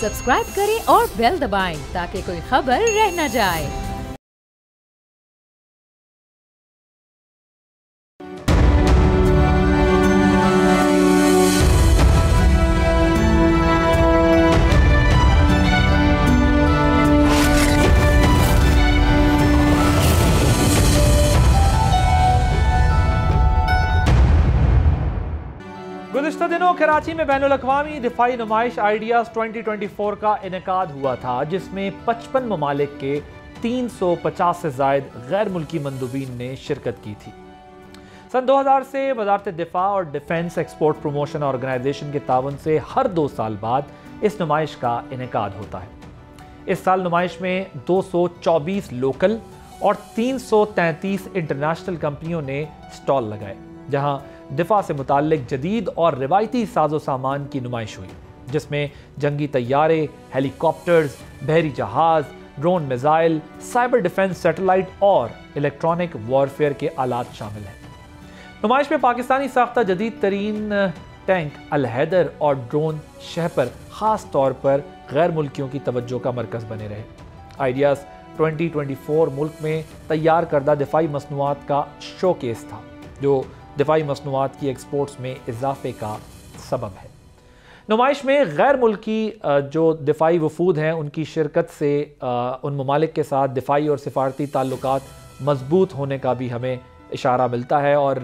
Subscribe करें और bell दबाएं ताकि कोई खबर रह न जाए। गुज़िश्ता दिनों कराची में बैनुल-अक़वामी दिफाई नुमाइश आइडियाज़ 2024 का इनेकाद हुआ था, जिसमें 55 ममालिक के 350 से ज़ायद गैर मुल्की मंदूबीन ने शिरकत की थी। सन 2000 से वज़ारत दिफा और डिफेंस एक्सपोर्ट प्रमोशन ऑर्गेनाइजेशन के ताउन से हर 2 साल बाद इस नुमाइश का इनेकाद होता है। इस साल नुमाइश में 224 लोकल और 333 इंटरनेशनल कंपनियों ने स्टॉल लगाए, जहां दिफा से मुताल्लिक जदीद और रिवायती साजो सामान की नुमाइश हुई, जिसमें जंगी तैयारे, हेलीकॉप्टर्स, बहरी जहाज, drone missile, cyber defence satellite और इलेक्ट्रॉनिक वॉरफेयर के आलात शामिल हैं। नुमाइश में पाकिस्तानी साख्ता जदीद तरीन टैंक अल हैदर और ड्रोन शहपर खास तौर पर गैर मुल्कियों की तवज्जो का मरकज बने रहे। आइडियाज़ 2024 मुल्क में तैयार करदा दिफाई मसनूआत का शोकेस था, जो दिफाई मसनूआत की एक्सपोर्ट्स में इजाफे का सबब है। नुमाइश में गैर मुल्की जो दिफाई वफूद हैं, उनकी शिरकत से उन ममालिक के साथ दिफाई और सिफारती ताल्लुकात मजबूत होने का भी हमें इशारा मिलता है और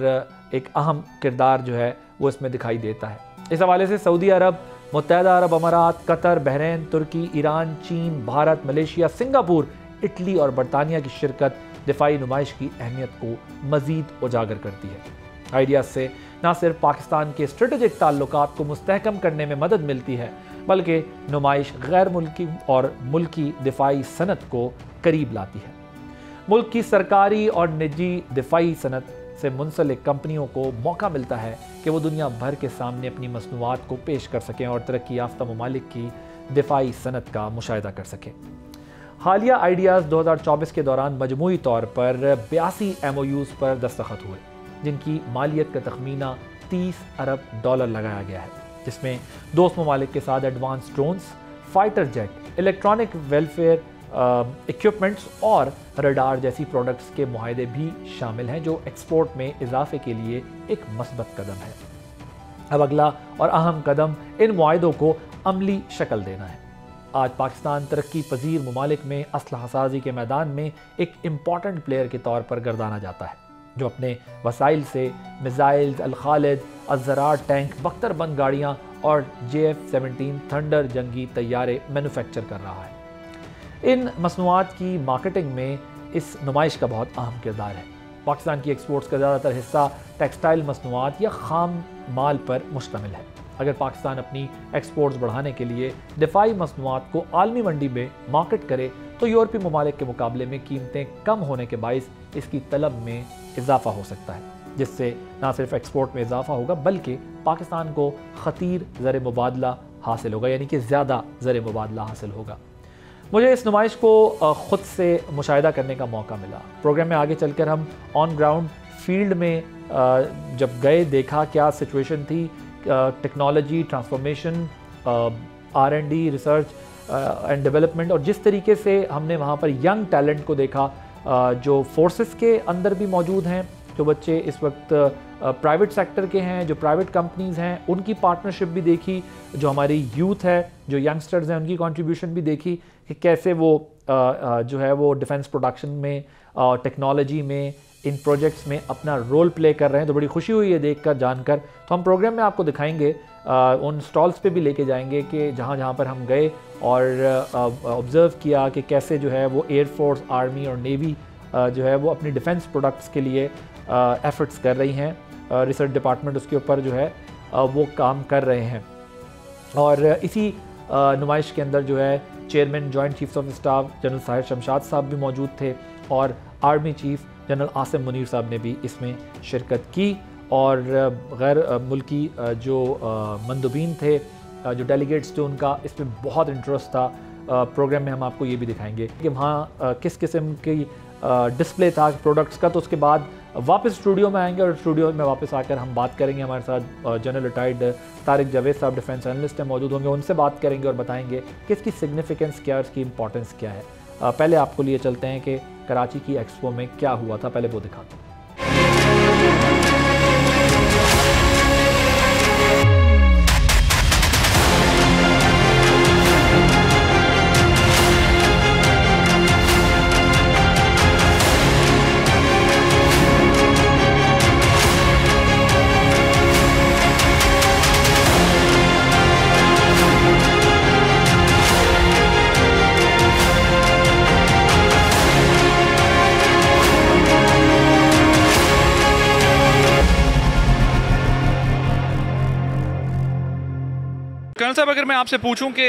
एक अहम किरदार जो है वो इसमें दिखाई देता है। इस हवाले से सऊदी अरब, मुत्तहदा अरब अमारात, कतर, बहरीन, तुर्की, ईरान, चीन, भारत, मलेशिया, सिंगापुर, इटली और बरतानिया की शिरकत दिफाई नुमाइश की अहमियत को मज़ीद उजागर करती है। आइडियाज़ से न सिर्फ पाकिस्तान के स्ट्रेटेजिक ताल्लुकात को मुस्तहकम करने में मदद मिलती है, बल्कि नुमाइश गैर मुल्की और मुल्की दिफाई सनत को करीब लाती है। मुल्क की सरकारी और निजी दिफाई सनत से मुंसलिक कंपनियों को मौका मिलता है कि वो दुनिया भर के सामने अपनी मसनूआत को पेश कर सकें और तरक्की याफ्ता ममालिक की दिफाई सनत का मुशाहिदा कर सकें। हालिया आइडियाज़ 2024 के दौरान मजमूई तौर पर 82 MOUs पर दस्तखत हुए, जिनकी मालियत का तखमीना $30 अरब लगाया गया है, जिसमें दोस्त ममालिक के साथ advance drones, fighter jet, electronic welfare equipments और रडार जैसी प्रोडक्ट्स के मुआहदे भी शामिल हैं, जो एक्सपोर्ट में इजाफे के लिए एक मस्बत कदम है। अब अगला और अहम कदम इन मुआहदों को अमली शक्ल देना है। आज पाकिस्तान तरक्की पजीर ममालिक में असलहा साजी के मैदान में एक इम्पॉर्टेंट प्लेयर के तौर पर गर्दाना जाता है, जो अपने वसाइल से मिसाइल्स, अल खालिद, अज़रार टैंक, बख्तरबंद गाड़ियाँ और JF-17 थंडर जंगी तैयारे मैन्युफैक्चर कर रहा है। इन मसनूआत की मार्केटिंग में इस नुमाइश का बहुत अहम किरदार है। पाकिस्तान की एक्सपोर्ट्स का ज़्यादातर हिस्सा टेक्सटाइल मसनूआत या खाम माल पर मुश्तमिल है। अगर पाकिस्तान अपनी एक्सपोर्ट्स बढ़ाने के लिए दिफाई मसनूआत को आलमी मंडी में मार्केट करे, तो यूरोपीय ममालिक के मुकाबले में कीमतें कम होने के बाइस इसकी तलब में इजाफा हो सकता है, जिससे न सिर्फ एक्सपोर्ट में इजाफा होगा, बल्कि पाकिस्तान को खतीर ज़र मुबादला हासिल होगा, यानी कि ज़्यादा ज़र मुबादला हासिल होगा। मुझे इस नुमाइश को ख़ुद से मुशाहिदा करने का मौका मिला। प्रोग्राम में आगे चलकर हम ऑन ग्राउंड फील्ड में जब गए, देखा क्या सिचुएशन थी, technology transformation, R&D research and development, और जिस तरीके से हमने वहाँ पर यंग टैलेंट को देखा जो फोर्सेस के अंदर भी मौजूद हैं, जो बच्चे इस वक्त प्राइवेट सेक्टर के हैं, जो प्राइवेट कंपनीज़ हैं, उनकी पार्टनरशिप भी देखी, जो हमारी यूथ है, जो यंगस्टर्स हैं, उनकी कंट्रीब्यूशन भी देखी कि कैसे वो जो है वो डिफेंस प्रोडक्शन में, टेक्नोलॉजी में, इन प्रोजेक्ट्स में अपना रोल प्ले कर रहे हैं। तो बड़ी खुशी हुई है देखकर, जानकर। तो हम प्रोग्राम में आपको दिखाएंगे, उन स्टॉल्स पे भी लेके जाएंगे कि जहाँ जहाँ पर हम गए और ऑब्ज़र्व किया कि कैसे जो है वो एयरफोर्स, आर्मी और नेवी जो है वो अपनी डिफेंस प्रोडक्ट्स के लिए एफर्ट्स कर रही हैं। रिसर्च डिपार्टमेंट उसके ऊपर जो है वो काम कर रहे हैं। और इसी नुमाइश के अंदर जो है chairman joint chiefs of staff general Sahir Shamshad साहब भी मौजूद थे, और army chief general Asim Munir साहब ने भी इसमें शिरकत की, और गैर मुल्की जो मंदूबीन थे, जो डेलीगेट्स थे, उनका इसमें बहुत इंटरेस्ट था। प्रोग्राम में हम आपको ये भी दिखाएंगे कि वहाँ किस किस्म की डिस्प्ले था प्रोडक्ट्स का। तो उसके बाद वापस स्टूडियो में आएंगे और स्टूडियो में वापस आकर हम बात करेंगे। हमारे साथ जनरल रिटायर्ड तारिक जावेद साहब डिफेंस एनालिस्ट हैं, मौजूद होंगे। उनसे बात करेंगे और बताएंगे कि इसकी सिग्निफिकेंस क्या है, इसकी इंपॉर्टेंस क्या है। पहले आपको लिए चलते हैं कि कराची की एक्सपो में क्या हुआ था, पहले वो दिखाते हैं। कर्नल साहब, अगर मैं आपसे पूछूं कि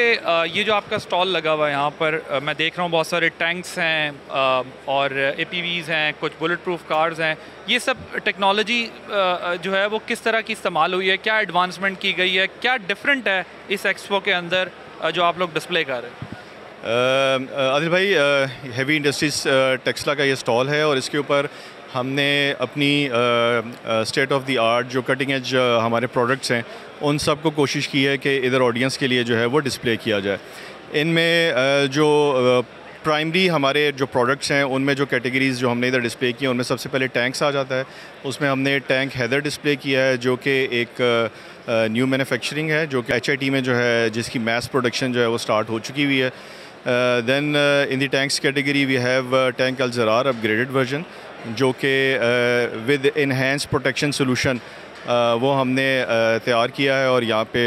ये जो आपका स्टॉल लगा हुआ है यहाँ पर, मैं देख रहा हूँ बहुत सारे टैंक्स हैं और APVs हैं, कुछ बुलेट प्रूफ कार्स हैं, ये सब टेक्नोलॉजी जो है वो किस तरह की इस्तेमाल हुई है, क्या एडवांसमेंट की गई है, क्या डिफरेंट है इस एक्सपो के अंदर जो आप लोग डिस्प्ले कर रहे हैं? आदिल भाई, हेवी इंडस्ट्रीज टेक्सला का ये स्टॉल है और इसके ऊपर हमने अपनी स्टेट ऑफ द आर्ट जो कटिंग एज हमारे प्रोडक्ट्स हैं उन सब को कोशिश की है कि इधर ऑडियंस के लिए जो है वो डिस्प्ले किया जाए। इनमें जो प्राइमरी हमारे जो प्रोडक्ट्स हैं उनमें जो कैटेगरीज़ जो हमने इधर डिस्प्ले की हैं उनमें सबसे पहले टैंक्स आ जाता है। उसमें हमने टैंक हैदर डिस्प्ले किया है जो कि एक न्यू मैन्युफैक्चरिंग है, जो कि HIT में जो है जिसकी मैस प्रोडक्शन जो है वो स्टार्ट हो चुकी हुई है। Then in the tanks category we have tank Al Zarrar upgraded version, जो कि विद इन्हेंस प्रोटेक्शन सोल्यूशन वो हमने तैयार किया है और यहाँ पे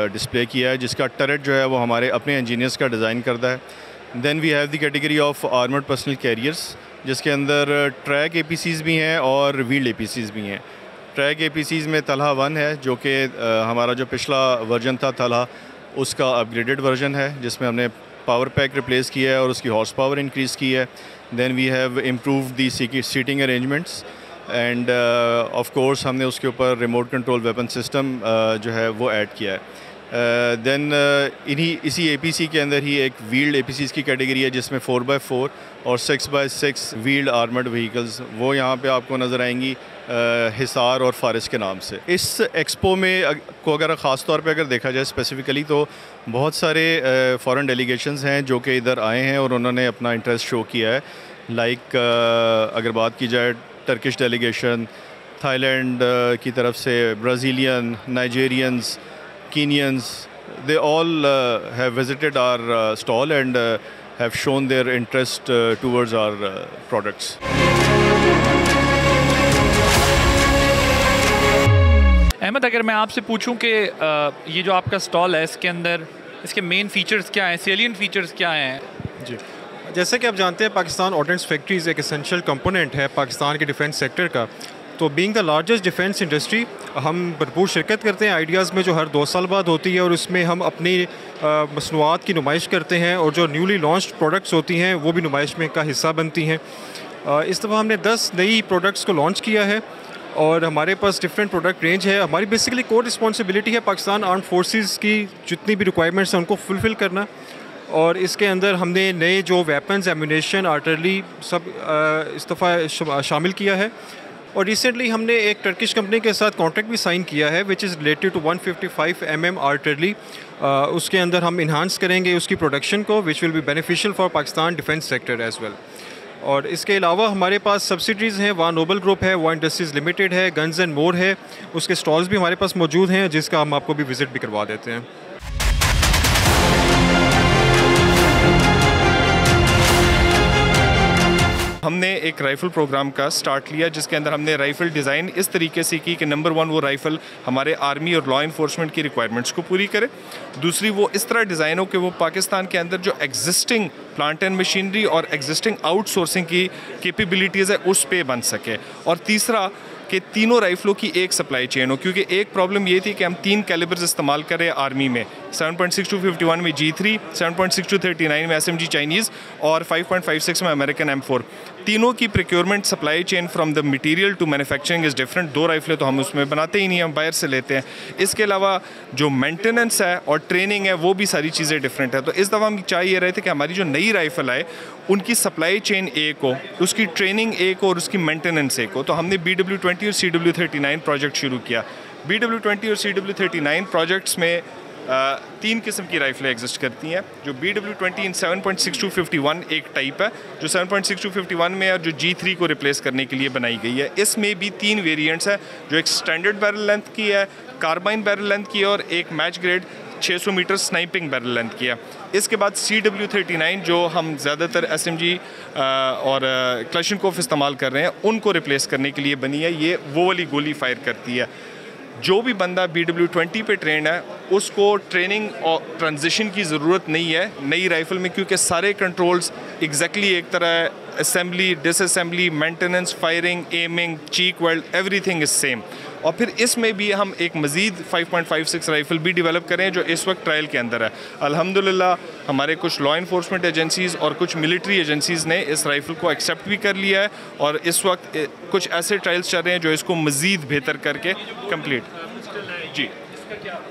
डिस्प्ले किया है, जिसका टरेट जो है वो हमारे अपने इंजीनियर्स का डिज़ाइन करता है। Then we have the category of armoured personnel carriers, जिसके अंदर ट्रैक APCs भी हैं और व्हील्ड APCs भी हैं। ट्रैक APCs में तलहा 1 है, जो कि हमारा जो पिछला वर्जन था तलहा, उसका अपग्रेडेड वर्जन है, जिसमें हमने पावर पैक रिप्लेस किया है और उसकी हॉर्स पावर इंक्रीज़ की है। Then we have improved the seating arrangements and of course हमने उसके ऊपर रिमोट कंट्रोल वेपन सिस्टम जो है वो ऐड किया है। देन इसी APC के अंदर ही एक व्हील्ड APCs की कैटेगरी है, जिसमें 4x4 और 6x6 व्हील्ड आर्मर्ड व्हीकल्स वो यहाँ पे आपको नज़र आएंगी हिसार और फारिस के नाम से। इस एक्सपो में को अगर ख़ास तौर पे अगर देखा जाए स्पेसिफ़िकली, तो बहुत सारे फॉरेन डेलीगेशंस हैं जो कि इधर आए हैं और उन्होंने अपना इंटरेस्ट शो किया है। लाइक अगर बात की जाए टर्किश डेलीगेशन, थाईलैंड की तरफ से, Brazilian, Nigerians, Kenyans, they all have visited our stall and have shown their interest towards our products. Ahmad, अगर मैं आपसे पूछूं कि ये जो आपका स्टॉल है इसके अंदर इसके मेन फीचर्स क्या हैं, सेलिएंट फीचर्स क्या हैं? जी, जैसे कि आप जानते हैं पाकिस्तान ऑर्डिनेंस फैक्ट्रीज़ एक एसेंशियल कंपोनेंट है पाकिस्तान के डिफेंस सेक्टर का। तो being the largest defence industry, हम भरपूर शिरकत करते हैं आइडियाज़ में जो हर 2 साल बाद होती है और उसमें हम अपनी मसनूआत की नुमाइश करते हैं और जो न्यूली लॉन्च्ड प्रोडक्ट्स होती हैं वो भी नुमाइश में का हिस्सा बनती हैं। इस दफ़ा हमने 10 नई प्रोडक्ट्स को लॉन्च किया है और हमारे पास डिफरेंट प्रोडक्ट रेंज है। हमारी बेसिकली कोर रिस्पॉन्सिबिलिटी है पाकिस्तान आर्म्ड फोर्सेस की जितनी भी रिक्वायरमेंट्स हैं उनको फुलफ़िल करना, और इसके अंदर हमने नए जो वेपन्स, एम्यूनेशन, आर्टिलरी सब इस दफ़ा शामिल किया है। और रिसेंटली हमने एक टर्किश कंपनी के साथ कॉन्ट्रैक्ट भी साइन किया है which is related to 155 mm artillery. उसके अंदर हम इन्हांस करेंगे उसकी प्रोडक्शन को, which will be beneficial for Pakistan defence sector as well. और इसके अलावा हमारे पास सब्सिडरीज़ हैं, वहाँ नोबल ग्रुप है, वहाँ इंडस्ट्रीज़ लिमिटेड है, गन्स एंड मोर है, उसके स्टॉल्स भी हमारे पास मौजूद हैं जिसका हम आपको भी विज़िट भी करवा देते हैं। हमने एक राइफ़ल प्रोग्राम का स्टार्ट लिया जिसके अंदर हमने राइफ़ल डिज़ाइन इस तरीके से की कि नंबर 1 वो राइफ़ल हमारे आर्मी और लॉ इन्फोर्समेंट की रिक्वायरमेंट्स को पूरी करे। दूसरी, वो इस तरह डिज़ाइन हो कि वो पाकिस्तान के अंदर जो एग्जिस्टिंग प्लांट एंड मशीनरी और एग्जिस्टिंग आउटसोर्सिंग की कैपेबिलिटीज़ है उस पे बन सके। और तीसरा कि तीनों राइफ़लों की एक सप्लाई चेन हो, क्योंकि एक प्रॉब्लम ये थी कि हम 3 कैलिबर्स इस्तेमाल करें आर्मी में, 7.6251 में G3, 7.6239 में SMG चाइनीज़ और 5.56 में अमेरिकन M4। तीनों की procurement supply chain from the material to manufacturing is different. 2 राइफलें तो हम उसमें बनाते ही नहीं, हम बाहर से लेते हैं। इसके अलावा जो मेंटेनेंस है और ट्रेनिंग है वो भी सारी चीज़ें डिफरेंट है। तो इस दफ़ा हम चाह ये रहे थे कि हमारी जो नई राइफ़ल आए उनकी सप्लाई चेन एक हो, उसकी ट्रेनिंग एक हो और उसकी मेंटेनेंस एक हो। तो हमने BW20 और CW39 प्रोजेक्ट शुरू किया। BW20 और CW39 प्रोजेक्ट्स में 3 किस्म की राइफलें एग्जिस्ट करती हैं। जो BW20 इन 7.6251 एक टाइप है जो 7.6251 में और जो G3 को रिप्लेस करने के लिए बनाई गई है। इसमें भी 3 वेरिएंट्स हैं, जो एक स्टैंडर्ड बैरल लेंथ की है, कार्बाइन बैरल लेंथ की है और एक match grade 600 metre sniping barrel length की है। इसके बाद CW39 जो हम ज़्यादातर SMG और क्लशनकोफ इस्तेमाल कर रहे हैं उनको रिप्लेस करने के लिए बनी है। ये वो वाली गोली फायर करती है। जो भी बंदा BW20 पे ट्रेंड है उसको ट्रेनिंग और ट्रांजिशन की ज़रूरत नहीं है नई राइफ़ल में, क्योंकि सारे कंट्रोल्स एग्जैक्टली एक तरह है। Assembly, disassembly, maintenance, firing, aiming, cheek weld, everything is same. और फिर इसमें भी हम एक मज़ीद 5.56 राइफ़ल भी डेवलप करें जो इस वक्त ट्रायल के अंदर है। अल्हम्दुलिल्लाह हमारे कुछ लॉ इन्फोर्समेंट एजेंसीज़ और कुछ मिलिट्री एजेंसीज़ ने इस राइफ़ल को एक्सेप्ट भी कर लिया है और इस वक्त कुछ ऐसे ट्रायल्स चल रहे हैं जो इसको मज़ीद बेहतर करके कंप्लीट। जी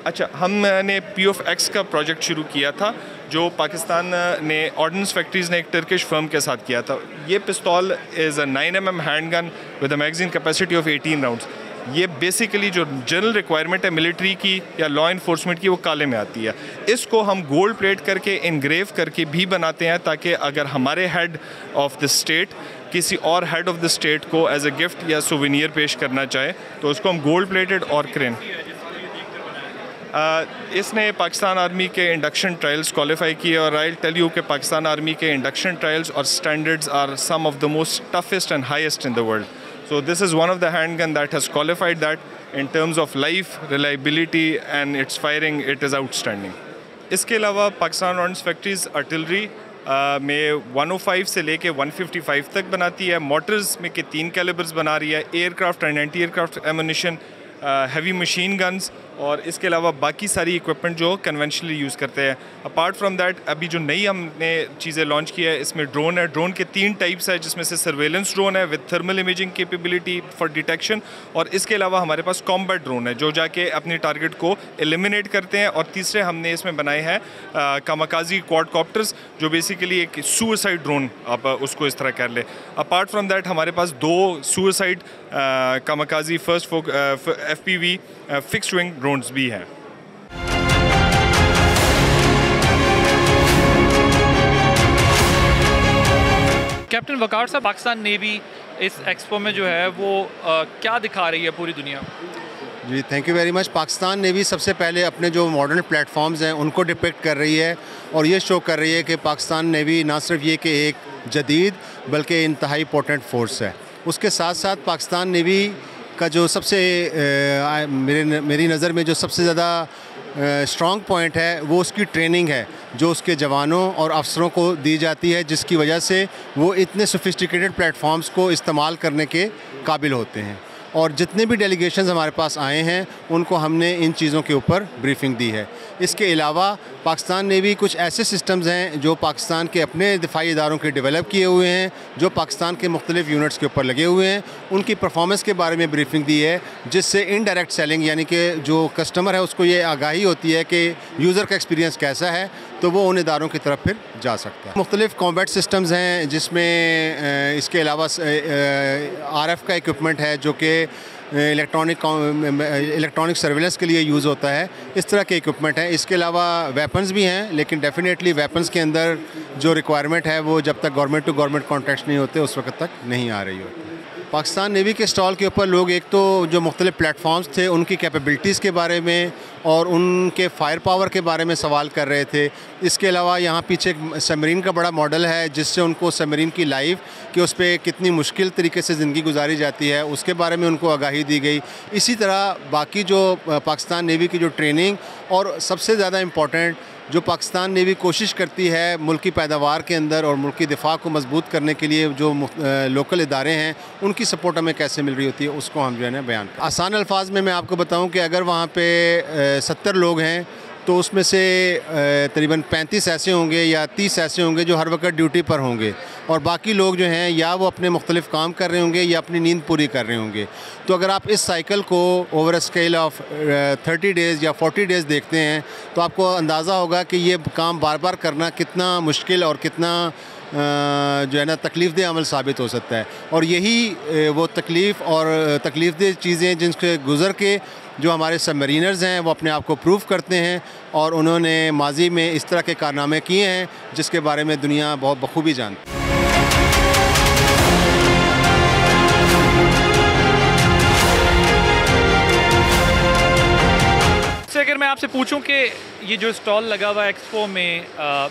अच्छा, हमने POF-X का प्रोजेक्ट शुरू किया था जो पाकिस्तान ने ऑर्डिनेंस फैक्ट्रीज़ ने एक टर्किश फर्म के साथ किया था। ये पिस्तौल is a 9mm handgun with a magazine capacity of 18 rounds. ये बेसिकली जो जनरल रिक्वायरमेंट है मिलिट्री की या लॉ इन्फोर्समेंट की वो काले में आती है। इसको हम गोल्ड प्लेट करके इनग्रेव करके भी बनाते हैं ताकि अगर हमारे हेड ऑफ द स्टेट किसी और हेड ऑफ द स्टेट को एज अ गिफ्ट या सोवेनियर पेश करना चाहे तो उसको हम गोल्ड प्लेटेड और क्रेन। इसने पाकिस्तान आर्मी के इंडक्शन ट्रायल्स क्वालिफाई किए और आई टेल यू कि पाकिस्तान आर्मी के इंडक्शन ट्रायल्स और standards are some of the most toughest and highest in the world. So this is one of the handgun that has qualified that in terms of life, reliability and its firing, it is outstanding. इसके अलावा Pakistan ordinance factories artillery में 105 से लेके 155 तक बनाती है। Motors में के 3 कैलिबर्स बना रही है, aircraft and anti aircraft ammunition, heavy machine guns और इसके अलावा बाकी सारी इक्विपमेंट जो कन्वेंशनली यूज़ करते हैं। अपार्ट फ्रॉम दैट अभी जो नई हमने चीज़ें लॉन्च की है इसमें ड्रोन है। ड्रोन के 3 टाइप्स है जिसमें से सर्वेलेंस ड्रोन है with thermal imaging capability for detection और इसके अलावा हमारे पास कॉम्बैट ड्रोन है जो जाके अपनी टारगेट को एलिमिनेट करते हैं। और तीसरे हमने इसमें बनाए हैं कामाकाजी क्वाडकॉप्टर्स जो बेसिकली एक सुसाइड ड्रोन, आप उसको इस तरह कर ले। अपार्ट फ्रॉम दैट हमारे पास 2 suicide kamikaze first FPV fixed wing drones भी हैं। कैप्टन वकार साहब, पाकिस्तान नेवी इस एक्सपो में जो है वो क्या दिखा रही है पूरी दुनिया? जी thank you very much. Pakistan navy सबसे पहले अपने जो मॉडर्न प्लेटफॉर्म्स हैं उनको डिपिक्ट कर रही है और ये शो कर रही है कि पाकिस्तान नेवी ना सिर्फ ये कि एक जदीद बल्कि इंतहाई पोटेंट फोर्स है। उसके साथ साथ पाकिस्तान नेवी का जो सबसे मेरी नज़र में जो सबसे ज़्यादा स्ट्रॉन्ग पॉइंट है वो उसकी ट्रेनिंग है जो उसके जवानों और अफसरों को दी जाती है, जिसकी वजह से वो इतने सोफिस्टिकेटेड प्लेटफॉर्म्स को इस्तेमाल करने के काबिल होते हैं। और जितने भी डेलीगेशंस हमारे पास आए हैं उनको हमने इन चीज़ों के ऊपर ब्रीफिंग दी है। इसके अलावा पाकिस्तान नेवी कुछ ऐसे सिस्टम्स हैं जो पाकिस्तान के अपने दिफाई इदारों के डेवलप किए हुए हैं जो पाकिस्तान के मुख्तलिफ यूनिट्स के ऊपर लगे हुए हैं, उनकी परफॉर्मेंस के बारे में ब्रीफिंग दी है जिससे इनडायरेक्ट सेलिंग यानी कि जो कस्टमर है उसको ये आगाही होती है कि यूज़र का एक्सपीरियंस कैसा है तो वो उन इदारों की तरफ फिर जा सकता है। मुख्तलिफ कॉम्बैट सिस्टम्स हैं जिसमें इसके अलावा RF का इक्विपमेंट है जो कि इलेक्ट्रॉनिक सर्विलेंस के लिए यूज़ होता है। इस तरह के इक्विपमेंट हैं। इसके अलावा वेपन्स भी हैं लेकिन डेफिनेटली वेपन्स के अंदर जो रिक्वायरमेंट है वो जब तक गवर्नमेंट टू गवर्नमेंट कॉन्ट्रैक्ट्स नहीं होते उस वक्त तक नहीं आ रही होती। पाकिस्तान नेवी के स्टॉल के ऊपर लोग एक तो जो मुख्तलिफ प्लेटफॉर्म्स थे उनकी कैपेबिलिटीज़ के बारे में और उनके फायर पावर के बारे में सवाल कर रहे थे। इसके अलावा यहाँ पीछे एक सबमरीन का बड़ा मॉडल है जिससे उनको सबमरीन की लाइफ कि उस पर कितनी मुश्किल तरीके से ज़िंदगी गुजारी जाती है उसके बारे में उनको आगाही दी गई। इसी तरह बाकी जो पाकिस्तान नेवी की जो ट्रेनिंग और सबसे ज़्यादा इम्पॉर्टेंट जो पाकिस्तान नेवी कोशिश करती है मुल्की पैदावार के अंदर और मुल्की दिफा को मजबूत करने के लिए जो लोकल इदारे हैं उनकी सपोर्ट हमें कैसे मिल रही होती है उसको हम जो है ना बयान। आसान अल्फाज में मैं आपको बताऊं कि अगर वहाँ पे 70 लोग हैं तो उसमें से तकरीबन 35 ऐसे होंगे या 30 ऐसे होंगे जो हर वक्त ड्यूटी पर होंगे, और बाकी लोग जो हैं या वो अपने मुख्तलिफ काम कर रहे होंगे या अपनी नींद पूरी कर रहे होंगे। तो अगर आप इस साइकिल को over a scale of 30 days या 40 डेज़ देखते हैं तो आपको अंदाज़ा होगा कि ये काम बार बार करना कितना मुश्किल और कितना जो है ना तकलीफ़देह अमल साबित हो सकता है। और यही वो तकलीफ़ और तकलीफ़देह चीज़ें जिनसे गुज़र के जो हमारे सबमरीनर्स हैं वो अपने आप को प्रूव करते हैं, और उन्होंने माजी में इस तरह के कारनामे किए हैं जिसके बारे में दुनिया बहुत बखूबी जानती है। अगर मैं आपसे पूछूं कि ये जो स्टॉल लगा हुआ है एक्सपो में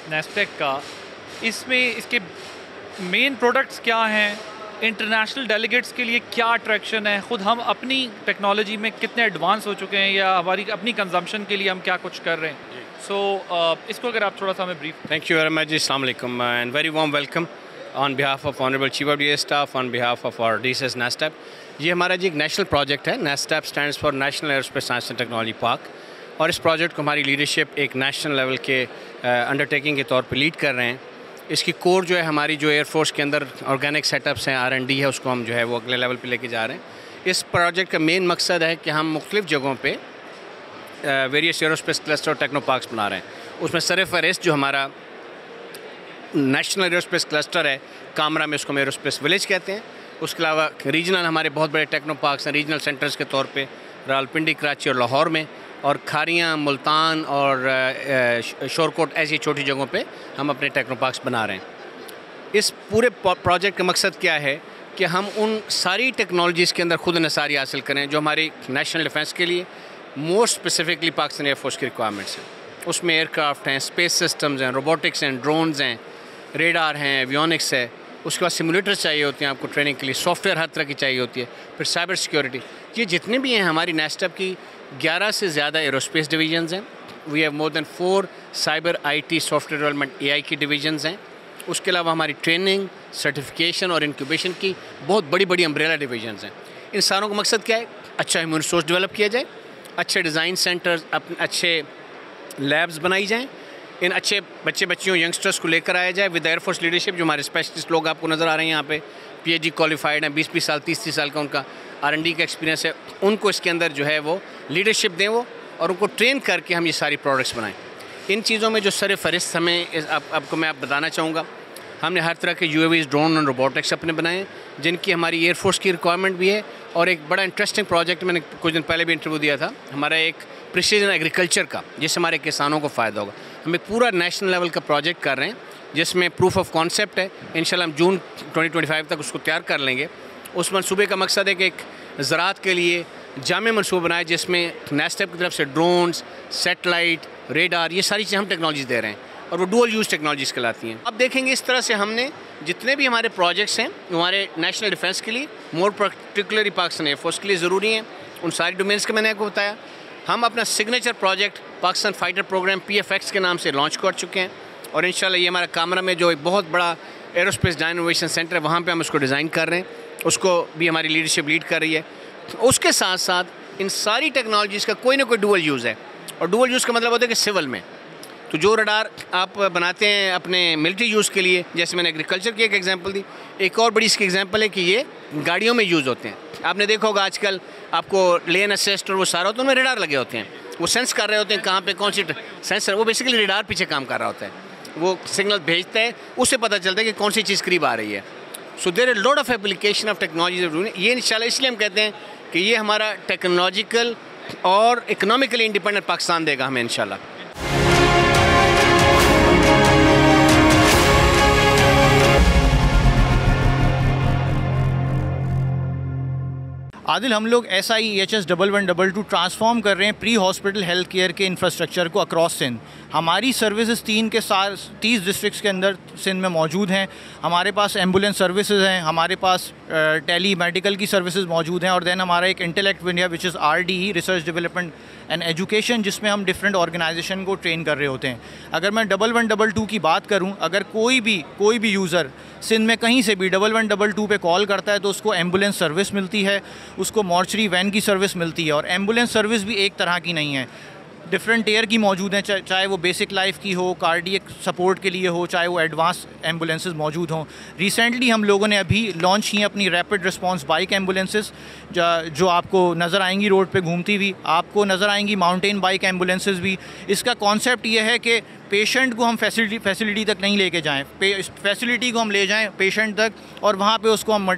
नेस्टेक का, इसमें इसके मेन प्रोडक्ट्स क्या हैं, इंटरनेशनल डेलीगेट्स के लिए क्या अट्रैक्शन है, ख़ुद हम अपनी टेक्नोलॉजी में कितने एडवांस हो चुके हैं या हमारी अपनी कंजम्पशन के लिए हम क्या कुछ कर रहे हैं, सो इसको अगर आप थोड़ा सा हमें brief. Thank you very much जी, अस्सलाम वालेकुम and very warm welcome on behalf of honourable chief of the staff, on behalf of our DSS NESTAP. ये हमारा जी एक नेशनल प्रोजेक्ट है। NESTAP stands for national aerospace science and technology park, और इस प्रोजेक्ट को हमारी लीडरशिप एक नेशनल लेवल के अंडरटेकिंग के तौर पे लीड कर रहे हैं। इसकी कोर जो है हमारी जो एयरफोर्स के अंदर ऑर्गेनिक सेटअप्स हैं, R&D है, उसको हम जो है वो अगले लेवल पे लेके जा रहे हैं। इस प्रोजेक्ट का मेन मकसद है कि हम मुख्तलिफ जगहों पे वेरियस एयरोस्पेस क्लस्टर और टेक्नो पार्क्स बना रहे हैं। उसमें सरफ़हरिस्त जो हमारा नेशनल एयरोस्पेस क्लस्टर है कामरा में, उसको हम एयरोस्पेस विलेज कहते हैं। उसके अलावा रीजनल हमारे बहुत बड़े टेक्नो पार्क्स हैं रीजनल सेंटर्स के तौर पे रावलपिंडी, कराची और लाहौर में, और खारियाँ, मुल्तान और शोरकोट ऐसी छोटी जगहों पे हम अपने टेक्नो पार्क्स बना रहे हैं। इस पूरे प्रोजेक्ट का मकसद क्या है कि हम उन सारी टेक्नोलॉजीज़ के अंदर खुद इंसारी हासिल करें जो हमारी नेशनल डिफेंस के लिए मोर स्पेसिफिकली पाकिस्तान एयरफोर्स की रिक्वायरमेंट्स हैं। उसमें एयरक्राफ्ट हैं, स्पेस सिस्टम्स हैं, रोबोटिक्स हैं, ड्रोन्स हैं, रेडार हैं, एवियोनिक्स है। उसके बाद सिमुलेटर्स चाहिए होते हैं आपको ट्रेनिंग के लिए, सॉफ्टवेयर हर तरह की चाहिए होती है, फिर साइबर सिक्योरिटी। ये जितने भी हैं हमारी नेस्टैप की 11 से ज़्यादा एरोस्पेस डिवीजन्स हैं। We have more than 4 cyber IT software development AI की डिवीजन्स हैं। उसके अलावा हमारी ट्रेनिंग, सर्टिफिकेशन और इंक्यूबेशन की बहुत बड़ी बड़ी अम्ब्रेला डिवीजन्स हैं। इन सारों का मकसद क्या है? अच्छा ह्यूमन रिसोर्स डेवलप किया जाए, अच्छे डिज़ाइन सेंटर्स, अच्छे लैब्स बनाई जाएँ, इन अच्छे बच्चे बच्चियों यंगस्टर्स को लेकर आया जाए विद एयरफोर्स लीडरशिप। जो हमारे स्पेशलिस्ट लोग आपको नज़र आ रहे हैं यहाँ पे, PhD क्वालिफाइड हैं, 20-20 साल 30-30 साल का उनका R&D का एक्सपीरियंस है, उनको इसके अंदर जो है वो लीडरशिप दें वो, और उनको ट्रेन करके हम ये सारी प्रोडक्ट्स बनाएं। इन चीज़ों में जो सर फहरिस्त हमें आपको मैं बताना चाहूँगा, हमने हर तरह के UAVs, ड्रोन और रोबोटिक्स अपने बनाए जिनकी हमारी एयरफोर्स की रिक्वायरमेंट भी है। और एक बड़ा इंटरेस्टिंग प्रोजेक्ट मैंने कुछ दिन पहले भी इंटरव्यू दिया था, हमारा एक प्रिसीजन एग्रीकल्चर का, जिससे हमारे किसानों को फ़ायदा होगा। हम एक पूरा नेशनल लेवल का प्रोजेक्ट कर रहे हैं जिसमें प्रूफ ऑफ कॉन्सेप्ट है। इंशाल्लाह हम जून 2025 तक उसको तैयार कर लेंगे। उस मनसूबे का मकसद है कि एक ज़राअत के लिए जामे मनसूबा बनाए जिसमें नेस्टैप की तरफ से ड्रोन्स, सेटेलाइट, रेडार, ये सारी चीज़ें हम टेक्नोलॉजीज़ दे रहे हैं, और वो डुअल यूज़ टेक्नोलॉजीज़ कहलाती हैं। अब देखेंगे इस तरह से हमने जितने भी हमारे प्रोजेक्ट्स हैं हमारे नेशनल डिफेंस के लिए, मोर पर्टिकुलरली पाकिस्तान एयरफोर्स के लिए ज़रूरी हैं, उन सारी डोमेन्स का मैंने आपको बताया। हम अपना signature project Pakistan fighter programme PFX के नाम से लॉन्च कर चुके हैं, और इंशाल्लाह ये हमारा कामरा में जो एक बहुत बड़ा एरोस्पेस डिज़ाइन इनोवेशन सेंटर है वहाँ पे हम उसको डिज़ाइन कर रहे हैं, उसको भी हमारी लीडरशिप लीड कर रही है। उसके साथ साथ इन सारी टेक्नोलॉजीज़ का कोई ना कोई डुअल यूज़ है, और डुअल यूज़ का मतलब होता है कि सिविल में तो जो रडार आप बनाते हैं अपने मिलिट्री यूज़ के लिए, जैसे मैंने एग्रीकल्चर की एक एग्जांपल दी, एक और बड़ी इसकी एग्जांपल है कि ये गाड़ियों में यूज़ होते हैं। आपने देखा होगा आजकल आपको लेन असिस्ट और वो सारा होता है, उनमें रेडार लगे होते हैं, वो सेंस कर रहे होते हैं कहाँ पे कौन सी सेंसर, वो बेसिकली रेडार पीछे काम कर रहा होता है, वो सिग्नल भेजता है, उससे पता चलता है कि कौन सी चीज़ करीब आ रही है। So there are lot of application of technology. ये इंशाल्लाह इसलिए हम कहते हैं कि ये हमारा टेक्नोलॉजिकल और इकोनॉमिकली इंडिपेंडेंट पाकिस्तान देगा हमें इंशाल्लाह। आदिल, हम लोग SIEHS 1112 ट्रांसफॉर्म कर रहे हैं प्री हॉस्पिटल हेल्थ केयर के इंफ्रास्ट्रक्चर को अक्रॉस सिंध। हमारी सर्विसेज 30 डिस्ट्रिक्ट्स के अंदर सिंध में मौजूद हैं। हमारे पास एम्बुलेंस सर्विसेज हैं, हमारे पास टेली मेडिकल की सर्विसेज मौजूद हैं, और देन हमारा एक intellect India which is RDE, research development and education, जिसमें हम डिफरेंट ऑर्गेनाइजेशन को ट्रेन कर रहे होते हैं। अगर मैं 1112 की बात करूं, अगर कोई भी यूज़र सिंध में कहीं से भी 1112 पे कॉल करता है तो उसको एम्बुलेंस सर्विस मिलती है, उसको मॉर्चरी वैन की सर्विस मिलती है। और एम्बुलेंस सर्विस भी एक तरह की नहीं है, डिफरेंट टियर की मौजूद हैं, चाहे वो बेसिक लाइफ की हो, कार्डियक सपोर्ट के लिए हो, चाहे वो एडवांस एम्बुलेंसेस मौजूद हों। रिसेंटली हम लोगों ने अभी लॉन्च की हैं अपनी रैपिड रिस्पांस बाइक एम्बुलेंसेस, जो आपको नज़र आएंगी रोड पे घूमती हुई, आपको नज़र आएंगी माउंटेन बाइक एम्बुलेंसेस भी। इसका कॉन्सेप्ट ये है कि पेशेंट को हम फैसिलिटी तक नहीं लेके जाएं, फैसिलिटी को हम ले जाएं पेशेंट तक, और वहाँ पे उसको हम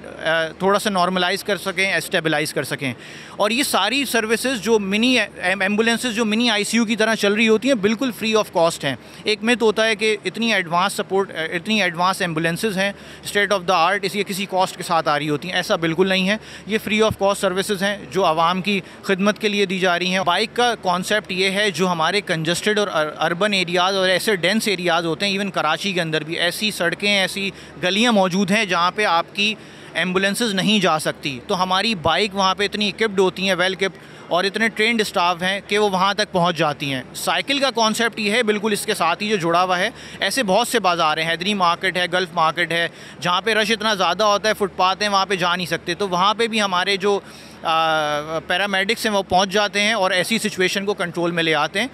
थोड़ा सा नॉर्मलाइज़ कर सकें, स्टेबलाइज़ कर सकें। और ये सारी सर्विसेज जो मिनी एम्बुलेंसेज जो मिनी आईसीयू की तरह चल रही होती हैं, बिल्कुल फ्री ऑफ कॉस्ट हैं। एक मिथ होता है कि इतनी एडवांस सपोर्ट, इतनी एडवांस एम्बुलेंसेज हैं स्टेट ऑफ द आर्ट, इसलिए किसी कॉस्ट के साथ आ रही होती हैं। ऐसा बिल्कुल नहीं है, ये फ्री ऑफ कॉस्ट सर्विसेज हैं जो आवाम की खिदमत के लिए दी जा रही हैं। बाइक का कॉन्सेप्ट ये है, जो हमारे कंजस्टेड और अर्बन एरियाज़ और ऐसे डेंस एरियाज़ होते हैं, इवन कराची के अंदर भी ऐसी सड़कें, ऐसी गलियाँ मौजूद हैं जहाँ पे आपकी एम्बुलेंसेस नहीं जा सकती, तो हमारी बाइक वहाँ पे इतनी इक्विप्ड होती हैं, वेल इक्विप्ड, और इतने ट्रेंड स्टाफ हैं कि वो वहाँ तक पहुँच जाती हैं। साइकिल का कॉन्सेप्ट ये है बिल्कुल इसके साथ ही जो जुड़ा हुआ है। ऐसे बहुत से बाज़ार हैं, हैदरी मार्केट है, गल्फ़ मार्केट है, जहाँ पे रश इतना ज़्यादा होता है, फुटपाथ हैं, वहाँ पे जा नहीं सकते, तो वहाँ पे भी हमारे जो पैरामेडिक्स हैं वो पहुँच जाते हैं और ऐसी सिचुएशन को कंट्रोल में ले आते हैं।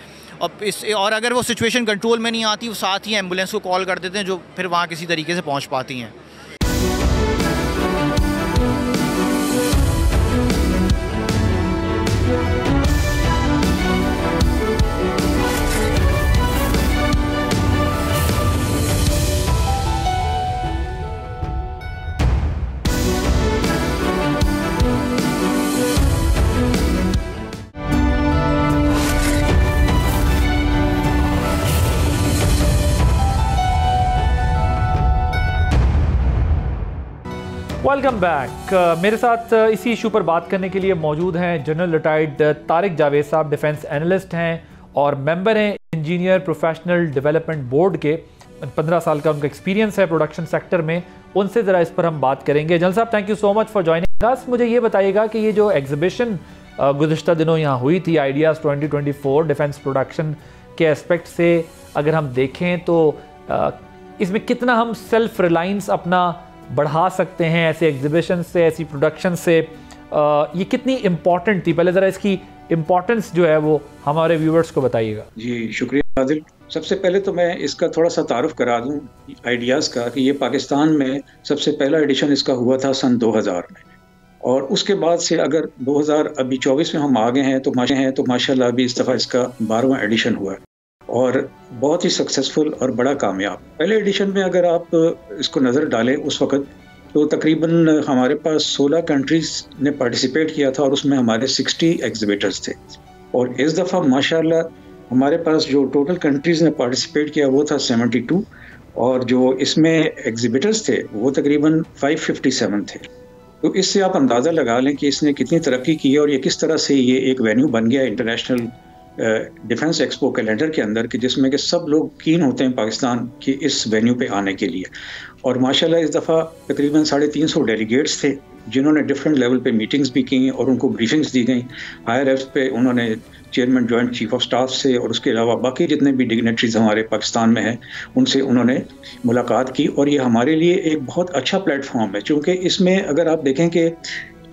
और अगर वो सिचुएशन कंट्रोल में नहीं आती, वो साथ ही एम्बुलेंस को कॉल कर देते हैं, जो फिर वहाँ किसी तरीके से पहुँच पाती हैं। Welcome back. मेरे साथ इसी इशू पर बात करने के लिए मौजूद हैं जनरल रिटायर्ड तारिक जावेद साहब, डिफेंस एनालिस्ट हैं और मेंबर हैं इंजीनियर प्रोफेशनल डेवलपमेंट बोर्ड के। 15 साल का उनका एक्सपीरियंस है प्रोडक्शन सेक्टर में, उनसे ज़रा इस पर हम बात करेंगे। जनरल साहब, thank you so much for joining us. मुझे ये बताइएगा कि ये जो एग्जीबिशन गुज़िश्ता दिनों यहाँ हुई थी, आइडियाज़ 2024 डिफेंस प्रोडक्शन के एस्पेक्ट से अगर हम देखें तो इसमें कितना हम सेल्फ रिलायंस अपना बढ़ा सकते हैं ऐसे एग्जीबिशन से, ऐसी प्रोडक्शन से, ये कितनी इम्पॉर्टेंट थी? पहले ज़रा इसकी इम्पॉर्टेंस जो है वो हमारे व्यूवर्स को बताइएगा। जी शुक्रिया आदिल। सबसे पहले तो मैं इसका थोड़ा सा तारुफ करा दूं आइडियाज़ का, कि ये पाकिस्तान में सबसे पहला एडिशन इसका हुआ था सन 2000 में, और उसके बाद से अगर 2024 में हम आ गए हैं तो माशाल्लाह अभी इस दफ़ा इसका 12वां एडिशन हुआ है और बहुत ही सक्सेसफुल और बड़ा कामयाब। पहले एडिशन में अगर आप इसको नज़र डालें उस वक़्त, तो तकरीबन हमारे पास 16 कंट्रीज़ ने पार्टिसिपेट किया था और उसमें हमारे 60 एग्जिबिटर्स थे। और इस दफ़ा माशाल्लाह हमारे पास जो टोटल कंट्रीज़ ने पार्टिसिपेट किया वो था 72, और जो इसमें एग्जिबिटर्स थे वो तकरीबन 557 थे। तो इससे आप अंदाज़ा लगा लें कि इसने कितनी तरक्की की है और ये किस तरह से ये एक वेन्यू बन गया इंटरनेशनल डिफेंस एक्सपो कैलेंडर के अंदर, कि जिसमें कि सब लोग कीन होते हैं पाकिस्तान की इस वेन्यू पे आने के लिए। और माशाल्लाह इस दफ़ा तकरीबन 350 डेलीगेट्स थे जिन्होंने डिफरेंट लेवल पे मीटिंग्स भी की और उनको ब्रीफिंग्स दी गई। हायर एफ्स पे उन्होंने chairman joint chief of staff से और उसके अलावा बाकी जितने भी डिग्नेटरीज हमारे पाकिस्तान में हैं उनसे उन्होंने मुलाकात की। और ये हमारे लिए एक बहुत अच्छा प्लेटफॉर्म है, क्योंकि इसमें अगर आप देखें कि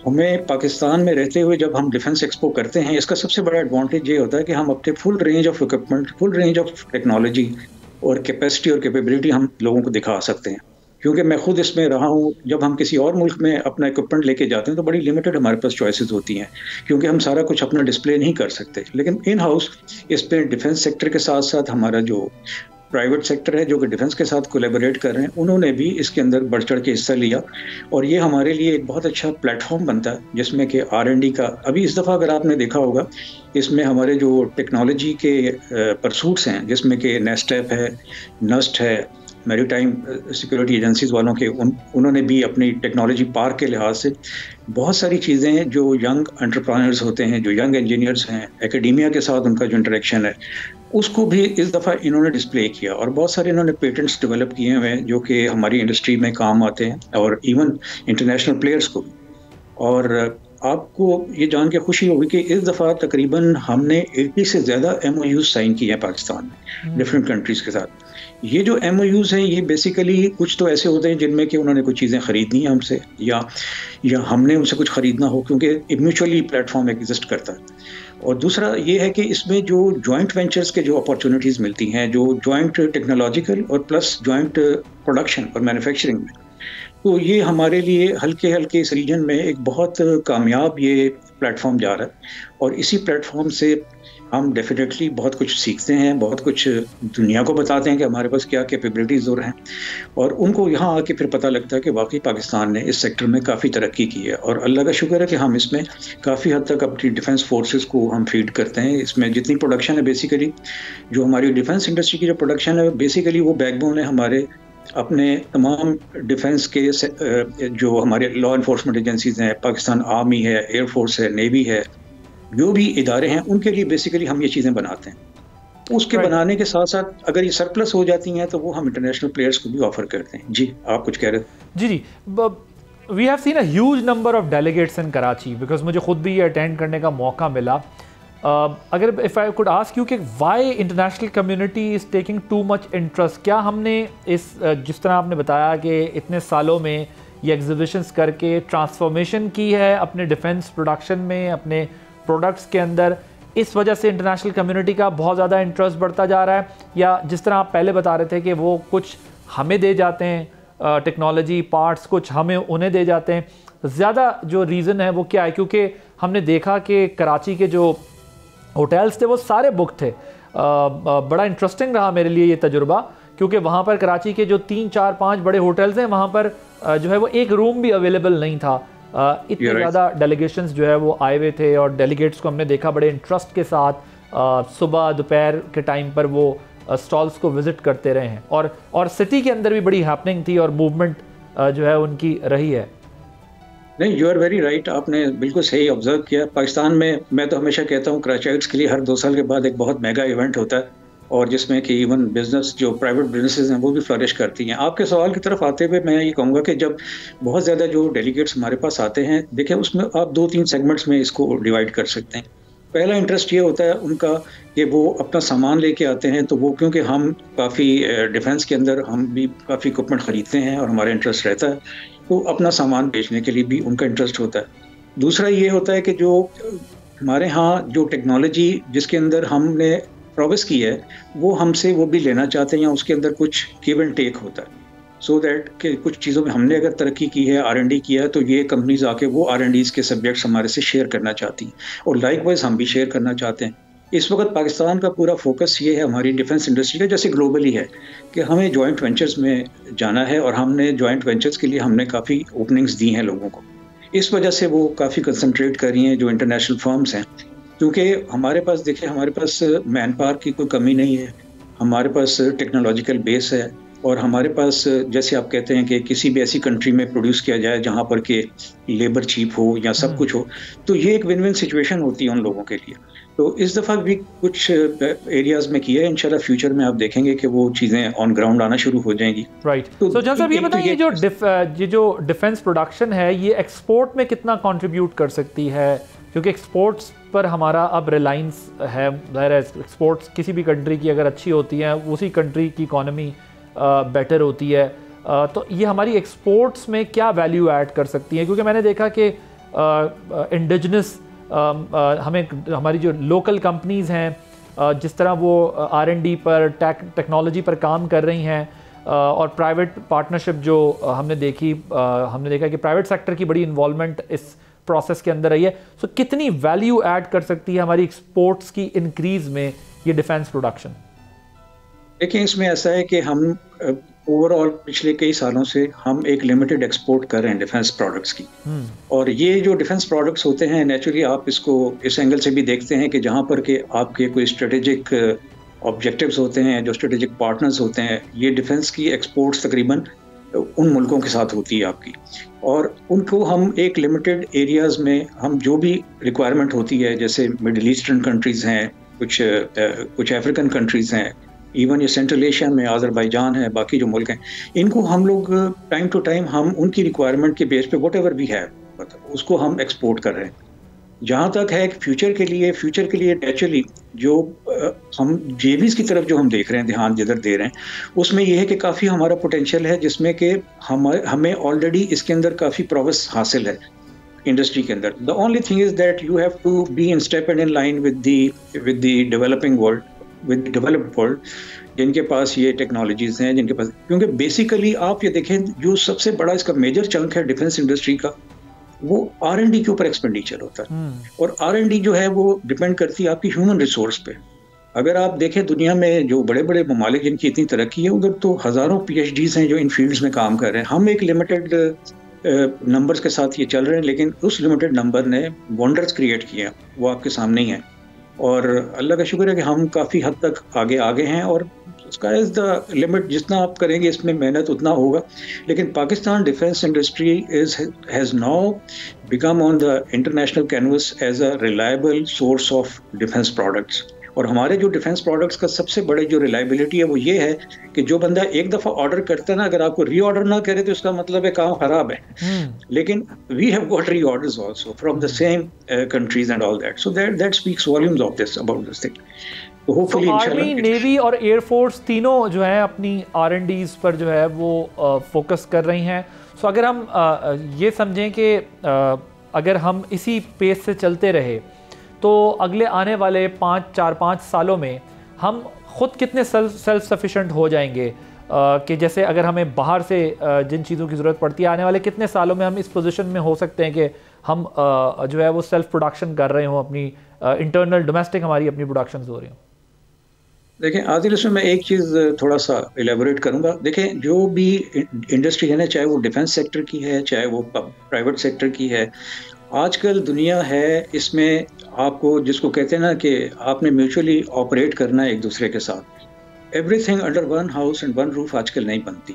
हमें पाकिस्तान में रहते हुए जब हम डिफेंस एक्सपो करते हैं, इसका सबसे बड़ा एडवांटेज ये होता है कि हम अपने full range of equipment, full range of technology और कैपेसिटी और कैपेबिलिटी हम लोगों को दिखा सकते हैं। क्योंकि मैं खुद इसमें रहा हूँ, जब हम किसी और मुल्क में अपना इक्विपमेंट लेके जाते हैं तो बड़ी लिमिटेड हमारे पास चॉइसेस होती हैं, क्योंकि हम सारा कुछ अपना डिस्प्ले नहीं कर सकते। लेकिन इन हाउस इस पर डिफेंस सेक्टर के साथ साथ हमारा जो प्राइवेट सेक्टर है जो कि डिफेंस के साथ कोलैबोरेट कर रहे हैं, उन्होंने भी इसके अंदर बढ़ चढ़ के हिस्सा लिया। और ये हमारे लिए एक बहुत अच्छा प्लेटफॉर्म बनता है जिसमें कि R&D का, अभी इस दफ़ा अगर आपने देखा होगा, इसमें हमारे जो टेक्नोलॉजी के परसूट्स हैं जिसमें कि नेस्टेप है, नस्ट है, मैरीटाइम सिक्योरिटी एजेंसीज वालों के उन्होंने भी अपनी टेक्नोलॉजी पार्क के लिहाज से बहुत सारी चीज़ें हैं जो यंग एंटरप्रेन्योर्स होते हैं, जो यंग इंजीनियर्स हैं, एकेडेमिया के साथ उनका जो इंटरेक्शन है उसको भी इस दफ़ा इन्होंने डिस्प्ले किया। और बहुत सारे इन्होंने पेटेंट्स डेवलप किए हुए हैं जो कि हमारी इंडस्ट्री में काम आते हैं और इवन इंटरनेशनल प्लेयर्स को भी। और आपको ये जान के खुशी होगी कि इस दफ़ा तकरीबन हमने 80 से ज़्यादा MOUs साइन किए हैं पाकिस्तान में डिफरेंट कंट्रीज़ के साथ। ये जो MOUs हैं ये बेसिकली कुछ तो ऐसे होते हैं जिनमें कि उन्होंने कुछ चीज़ें ख़रीदनी है हमसे या हमने उनसे कुछ ख़रीदना हो, क्योंकि म्यूचुअली प्लेटफॉर्म एग्जिस्ट करता है। और दूसरा ये है कि इसमें जो जॉइंट वेंचर्स के जो अपॉर्चुनिटीज़ मिलती हैं, जो जॉइंट टेक्नोलॉजिकल और प्लस जॉइंट प्रोडक्शन और मैन्युफैक्चरिंग में, तो ये हमारे लिए हल्के हल्के इस रीजन में एक बहुत कामयाब ये प्लेटफॉर्म जा रहा है। और इसी प्लेटफॉर्म से हम डेफिनेटली बहुत कुछ सीखते हैं, बहुत कुछ दुनिया को बताते हैं कि हमारे पास क्या कैपेबिलिटीज़ और हैं, और उनको यहाँ आके फिर पता लगता है कि वाकई पाकिस्तान ने इस सेक्टर में काफ़ी तरक्की की है। और अल्लाह का शुक्र है कि हम इसमें काफ़ी हद तक अपनी डिफेंस फोर्सेस को हम फीड करते हैं। इसमें जितनी प्रोडक्शन है, बेसिकली जो हमारी डिफेंस इंडस्ट्री की जो प्रोडक्शन है, बेसिकली वो बैकबोन है हमारे अपने तमाम डिफेंस के जो हमारे लॉ इन्फोर्समेंट एजेंसीज हैं, पाकिस्तान आर्मी है, एयरफोर्स है, नेवी है, जो भी इदारे हैं, उनके लिए बेसिकली हम ये चीज़ें बनाते हैं। उसके बनाने के साथ साथ अगर ये सरप्लस हो जाती हैं तो वो हम इंटरनेशनल प्लेयर्स को भी ऑफर करते हैं। जी, आप कुछ कह रहे थे? जी, we have seen a huge number of delegates in Karachi, because मुझे खुद भी ये अटेंड करने का मौका मिला। अगर if I could ask you कि why international community is taking too much interest, क्या हमने इस जिस तरह आपने बताया कि इतने सालों में ये एग्जीबिशंस करके ट्रांसफॉर्मेशन की है अपने डिफेंस प्रोडक्शन में, अपने प्रोडक्ट्स के अंदर, इस वजह से इंटरनेशनल कम्युनिटी का बहुत ज़्यादा इंटरेस्ट बढ़ता जा रहा है, या जिस तरह आप पहले बता रहे थे कि वो कुछ हमें दे जाते हैं टेक्नोलॉजी पार्ट्स, कुछ हमें उन्हें दे जाते हैं, ज़्यादा जो रीज़न है वो क्या है? क्योंकि हमने देखा कि कराची के जो होटल्स थे वो सारे बुक थे। बड़ा इंटरेस्टिंग रहा मेरे लिए ये तजुर्बा, क्योंकि वहाँ पर कराची के जो 3, 4, 5 बड़े होटल्स हैं, वहाँ पर जो है वो एक रूम भी अवेलेबल नहीं था। इतने ज़्यादा डेलीगेशंस जो है वो आए हुए थे, और डेलीगेट्स को हमने देखा बड़े इंटरेस्ट के साथ सुबह दोपहर के टाइम पर वो स्टॉल्स को विज़िट करते रहे हैं, और सिटी के अंदर भी बड़ी हैपनिंग थी और मूवमेंट जो है उनकी रही है। नहीं, यू आर वेरी राइट, आपने बिल्कुल सही ऑब्जर्व किया। पाकिस्तान में मैं तो हमेशा कहता हूँ कराचाइट्स के लिए हर 2 साल के बाद एक बहुत मेगा इवेंट होता है, और जिसमें कि इवन बिजनेस जो प्राइवेट बिजनेसेस हैं वो भी फ्लरिश करती हैं। आपके सवाल की तरफ आते हुए मैं ये कहूँगा कि जब बहुत ज़्यादा जो डेलीगेट्स हमारे पास आते हैं, देखिए उसमें आप 2-3 सेगमेंट्स में इसको डिवाइड कर सकते हैं। पहला इंटरेस्ट ये होता है उनका कि वो अपना सामान लेके आते हैं, तो वो क्योंकि हम काफ़ी डिफेंस के अंदर हम भी काफ़ी इक्विपमेंट ख़रीदते हैं और हमारा इंटरेस्ट रहता है, तो अपना सामान बेचने के लिए भी उनका इंटरेस्ट होता है। दूसरा ये होता है कि जो हमारे यहाँ जो टेक्नोलॉजी जिसके अंदर हमने प्रोग्रेस की है, वो हमसे वो भी लेना चाहते हैं, या उसके अंदर कुछ गिव एंड टेक होता है, सो दैट कि कुछ चीज़ों में हमने अगर तरक्की की है, R&D किया है, तो ये कंपनीज आके वो R&Ds के सब्जेक्ट्स हमारे से शेयर करना चाहती हैं, और लाइकवाइज हम भी शेयर करना चाहते हैं। इस वक्त पाकिस्तान का पूरा फोकस ये है हमारी डिफेंस इंडस्ट्री का, जैसे ग्लोबली है, कि हमें जॉइंट वेंचर्स में जाना है, और हमने जॉइंट वेंचर्स के लिए हमने काफ़ी ओपनिंग्स दी हैं लोगों को। इस वजह से वो काफ़ी कंसंट्रेट कर रही हैं जो इंटरनेशनल फर्म्स हैं, क्योंकि हमारे पास देखिए हमारे पास मैन पावर की कोई कमी नहीं है, हमारे पास टेक्नोलॉजिकल बेस है, और हमारे पास जैसे आप कहते हैं कि किसी भी ऐसी कंट्री में प्रोड्यूस किया जाए जहाँ पर के लेबर चीप हो या सब कुछ हो, तो ये एक विन विन सिचुएशन होती है उन लोगों के लिए। तो इस दफ़ा भी कुछ एरियाज़ में किया है, इंशाल्लाह फ्यूचर में आप देखेंगे कि वो चीज़ें ऑन ग्राउंड आना शुरू हो जाएंगी। राइट, तो जहाँ साहब ये बताइए, ये जो डिफेंस प्रोडक्शन है ये एक्सपोर्ट में कितना कंट्रीब्यूट कर सकती है? क्योंकि एक्सपोर्ट्स पर हमारा अब रिलायंस है, ज़ाहिर है एक्सपोर्ट्स किसी भी कंट्री की अगर अच्छी होती हैं, उसी कंट्री की इकॉनमी बेटर होती है, तो ये हमारी एक्सपोर्ट्स में क्या वैल्यू ऐड कर सकती है? क्योंकि मैंने देखा कि इंडिजिनस हमें हमारी जो लोकल कंपनीज़ हैं जिस तरह वो R&D पर टेक्नोलॉजी पर काम कर रही हैं, और प्राइवेट पार्टनरशिप जो हमने देखा कि प्राइवेट सेक्टर की बड़ी इन्वॉल्वमेंट इस प्रोसेस के अंदर रही है, सो कितनी वैल्यू ऐड कर सकती है हमारी एक्सपोर्ट्स की इंक्रीज़ में ये डिफेंस प्रोडक्शन? देखिए, इसमें ऐसा है कि हम ओवरऑल पिछले कई सालों से हम एक लिमिटेड एक्सपोर्ट कर रहे हैं डिफेंस प्रोडक्ट्स की, और ये जो डिफेंस प्रोडक्ट्स होते हैं नेचुरली आप इसको इस एंगल से भी देखते हैं कि जहाँ पर के आपके कोई स्ट्रेटेजिक ऑब्जेक्टिव्स होते हैं, जो स्ट्रेटेजिक पार्टनर्स होते हैं, ये डिफेंस की एक्सपोर्ट्स तकरीबन उन मुल्कों के साथ होती है आपकी, और उनको हम एक लिमिटेड एरियाज़ में हम जो भी रिक्वायरमेंट होती है, जैसे मिडिल ईस्टर्न कंट्रीज़ हैं, कुछ अफ्रीकन कंट्रीज़ हैं, इवन ये सेंट्रल एशिया में अज़रबैजान है, बाकी जो मुल्क हैं, इनको हम लोग टाइम टू टाइम हम उनकी रिक्वायरमेंट के बेस पे व्हाटएवर वी हैव मतलब उसको हम एक्सपोर्ट कर रहे हैं। जहाँ तक है कि फ्यूचर के लिए नेचुरली जो हम जेवीज की तरफ जो हम देख रहे हैं, ध्यान जिधर दे रहे हैं, उसमें यह है कि काफ़ी हमारा पोटेंशियल है, जिसमें कि हमें ऑलरेडी इसके अंदर काफ़ी प्रोग्रेस हासिल है इंडस्ट्री के अंदर। The only thing is that you have to be in step and in line with the developing world, with developed world, जिनके पास ये टेक्नोलॉजीज हैं, जिनके पास, क्योंकि बेसिकली आप ये देखें जो सबसे बड़ा इसका मेजर चंक है डिफेंस इंडस्ट्री का, वो R&D के ऊपर एक्सपेंडिचर होता है। और R&D जो है वो डिपेंड करती है आपकी ह्यूमन रिसोर्स पे। अगर आप देखें दुनिया में जो बड़े बड़े ममालिक जिनकी इतनी तरक्की है, उधर तो हज़ारों PhDs हैं जो इन फील्ड्स में काम कर रहे हैं। हम एक लिमिटेड नंबर्स के साथ ये चल रहे हैं, लेकिन उस लिमिटेड नंबर ने वंडर्स क्रिएट किए, वो आपके सामने ही हैं। और अल्लाह का शुक्र है कि हम काफ़ी हद तक आगे हैं, और उसका इज़ द लिमिट, जितना आप करेंगे इसमें मेहनत उतना होगा। लेकिन Pakistan defence industry has now become on the international canvas as a reliable source of defence products. और हमारे जो डिफेंस प्रोडक्ट्स का सबसे बड़े जो रिलायबिलिटी है वो ये है कि जो बंदा एक दफ़ा ऑर्डर करता है ना, अगर आपको री ऑर्डर ना करे तो इसका मतलब है काम खराब है। लेकिन we have got reorders also from the same countries and all that, so that speaks volumes of this about this thing. तो आर्मी, नेवी और एयरफोर्स तीनों जो है अपनी R&Ds पर जो है वो फोकस कर रही हैं। सो अगर हम ये समझें कि अगर हम इसी पेस से चलते रहे तो अगले आने वाले 4-5 सालों में हम ख़ुद कितने सेल्फ सफिशेंट हो जाएंगे, कि जैसे अगर हमें बाहर से जिन चीज़ों की ज़रूरत पड़ती है, आने वाले कितने सालों में हम इस पोजीशन में हो सकते हैं कि हम जो है वो सेल्फ प्रोडक्शन कर रहे हों, अपनी इंटरनल डोमेस्टिक हमारी अपनी प्रोडक्शन हो रही हों? देखें आदिल, इसमें मैं एक चीज़ थोड़ा सा एलेबोरेट करूंगा। देखें जो भी इंडस्ट्री है ना, चाहे वो डिफेंस सेक्टर की है, चाहे वो प्राइवेट सेक्टर की है, आजकल दुनिया है इसमें आपको जिसको कहते हैं ना कि आपने म्यूचुअली ऑपरेट करना है एक दूसरे के साथ। Everything under one house and one roof आजकल नहीं बनती।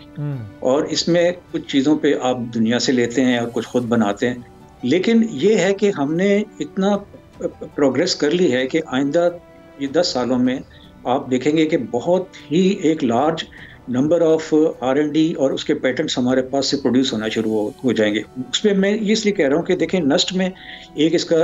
और इसमें कुछ चीज़ों पे आप दुनिया से लेते हैं और कुछ खुद बनाते हैं। लेकिन ये है कि हमने इतना प्रोग्रेस कर ली है कि आइंदा ये 10 सालों में आप देखेंगे कि बहुत ही एक लार्ज नंबर ऑफ R&D और उसके पेटेंट्स हमारे पास से प्रोड्यूस होना शुरू हो जाएंगे। उसमें मैं इसलिए कह रहा हूँ कि देखें नस्ट में एक इसका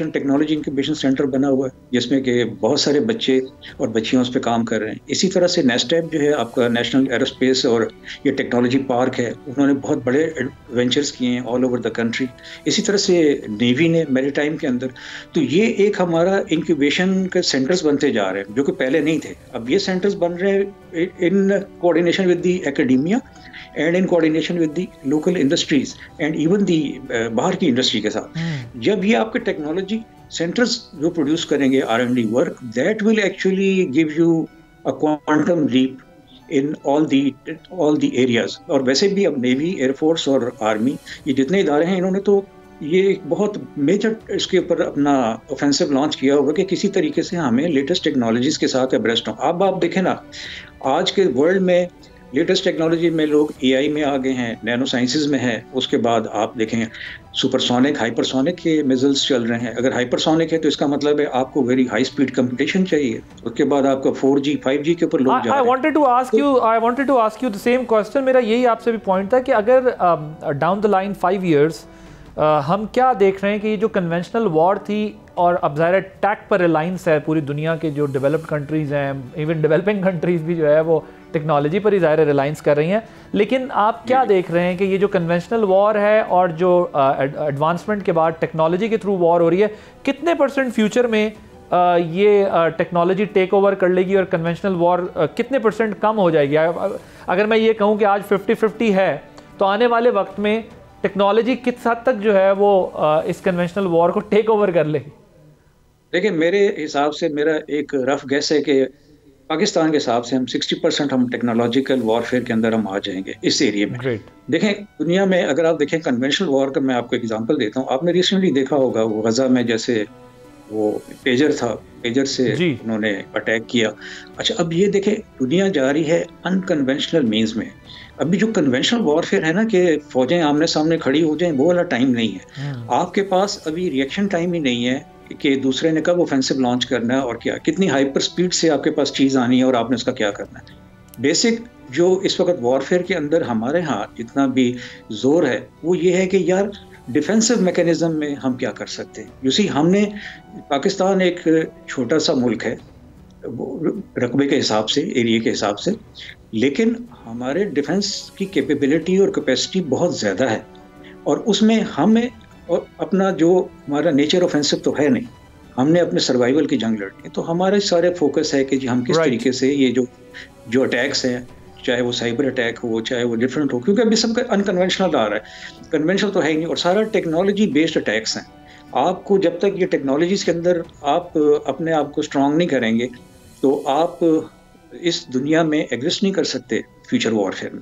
टेक्नोलॉजी इंक्यूबेशन सेंटर बना हुआ है, जिसमें कि बहुत सारे बच्चे और बच्चियाँ उस पर काम कर रहे हैं। इसी तरह से नेस्टैप जो है आपका नेशनल एरोस्पेस और ये टेक्नोलॉजी पार्क है, उन्होंने बहुत बड़े वेंचर्स किए हैं ऑल ओवर द कंट्री। इसी तरह से नेवी ने मैरीटाइम के अंदर, तो ये एक हमारा इंक्यूबेशन के सेंटर्स बनते जा रहे हैं जो कि पहले नहीं थे। अब ये सेंटर्स बन रहे हैं इन coordination with the academia and in coordination with the local industries and even the बाहर की इंडस्ट्री के साथ। जब ये आपके टेक्नोलॉजी सेंटर्स जो प्रोड्यूस करेंगे R&D work, that will actually give you a quantum leap in all the areas। और वैसे भी अब नेवी, एयरफोर्स और आर्मी, ये जितने इदारे हैं, इन्होंने तो ये एक बहुत मेजर इसके ऊपर अपना ऑफेंसिव लॉन्च किया होगा कि किसी तरीके से हमें लेटेस्ट टेक्नोलॉजीज़ के साथ एब्रेस्ट हों। अब आप देखें ना, आज के वर्ल्ड में लेटेस्ट टेक्नोलॉजी में लोग AI में आ गए हैं, नैनो साइंसेज में है। उसके बाद आप देखें सुपरसोनिक, हाइपरसोनिक के मिसाइल्स चल रहे हैं। अगर हाइपरसोनिक है तो इसका मतलब है आपको वेरी हाई स्पीड कंप्यूटेशन चाहिए। उसके बाद आपका 4G 5G के ऊपर लोग जा रहे हैं। I wanted to ask you the same question। मेरा यही आपसे भी पॉइंट था कि अगर डाउन द लाइन 5 years हम क्या देख रहे हैं कि ये जो कन्वेंशनल वॉर थी, और अब ज़ाहिर टैक पर रिलायंस है पूरी दुनिया के जो डेवलप्ड कंट्रीज़ हैं, इवन डेवलपिंग कंट्रीज़ भी जो है वो टेक्नोलॉजी पर ही ज़ाहिर रिलायंस कर रही हैं। लेकिन आप क्या देख रहे हैं कि ये जो कन्वेंशनल वॉर है और जो एडवांसमेंट के बाद टेक्नोलॉजी के थ्रू वॉर हो रही है, कितने % फ्यूचर में ये टेक्नोलॉजी टेक ओवर कर लेगी और कन्वेंशनल वॉर कितने % कम हो जाएगी? अगर मैं ये कहूँ कि आज 50-50 है, तो आने वाले वक्त में टेक्नोलॉजी किस हद तक जो है वो इस कन्वेंशनल वॉर को टेक ओवर कर लेगी? देखिए मेरे हिसाब से, मेरा एक रफ गैस है कि पाकिस्तान के हिसाब से हम 60% हम टेक्नोलॉजिकल वॉरफेयर के अंदर हम आ जाएंगे इस एरिया में। देखें दुनिया में अगर आप देखें कन्वेंशनल वॉर का, मैं आपको एग्जांपल देता हूँ। आपने रिसेंटली देखा होगा वो गजा में जैसे वो पेजर था, पेजर से उन्होंने अटैक किया। अच्छा, अब ये देखें दुनिया जा रही है अनकन्वेंशनल मीन्स में। अभी जो कन्वेंशनल वॉरफेयर है ना कि फौजें आमने सामने खड़ी हो जाएं, वो वाला टाइम नहीं है। आपके पास अभी रिएक्शन टाइम ही नहीं है कि दूसरे ने कब ऑफेंसिव लॉन्च करना है और क्या, कितनी हाइपर स्पीड से आपके पास चीज़ आनी है और आपने उसका क्या करना है। बेसिक जो इस वक्त वॉरफेयर के अंदर हमारे यहाँ जितना भी जोर है वो ये है कि यार डिफेंसिव मैकेनिज्म में हम क्या कर सकते हैं। यू सी, हमने पाकिस्तान एक छोटा सा मुल्क है रकबे के हिसाब से, एरिया के हिसाब से, लेकिन हमारे डिफेंस की कैपेबिलिटी और कैपेसिटी बहुत ज़्यादा है और उसमें हमें और अपना जो हमारा नेचर ऑफेंसिव तो है नहीं, हमने अपने सर्वाइवल की जंग लड़नी है। तो हमारे सारे फोकस है कि जी हम किस तरीके से ये जो अटैक्स हैं, चाहे वो साइबर अटैक हो, चाहे वो डिफरेंट हो, क्योंकि अभी सबका अनकन्वेंशनल आ रहा है, कन्वेंशनल तो है ही नहीं, और सारा टेक्नोलॉजी बेस्ड अटैक्स हैं। आपको जब तक ये टेक्नोलॉजीज के अंदर आप अपने आप को स्ट्रांग नहीं करेंगे तो आप इस दुनिया में एग्जिस्ट नहीं कर सकते फ्यूचर वॉरफेयर में।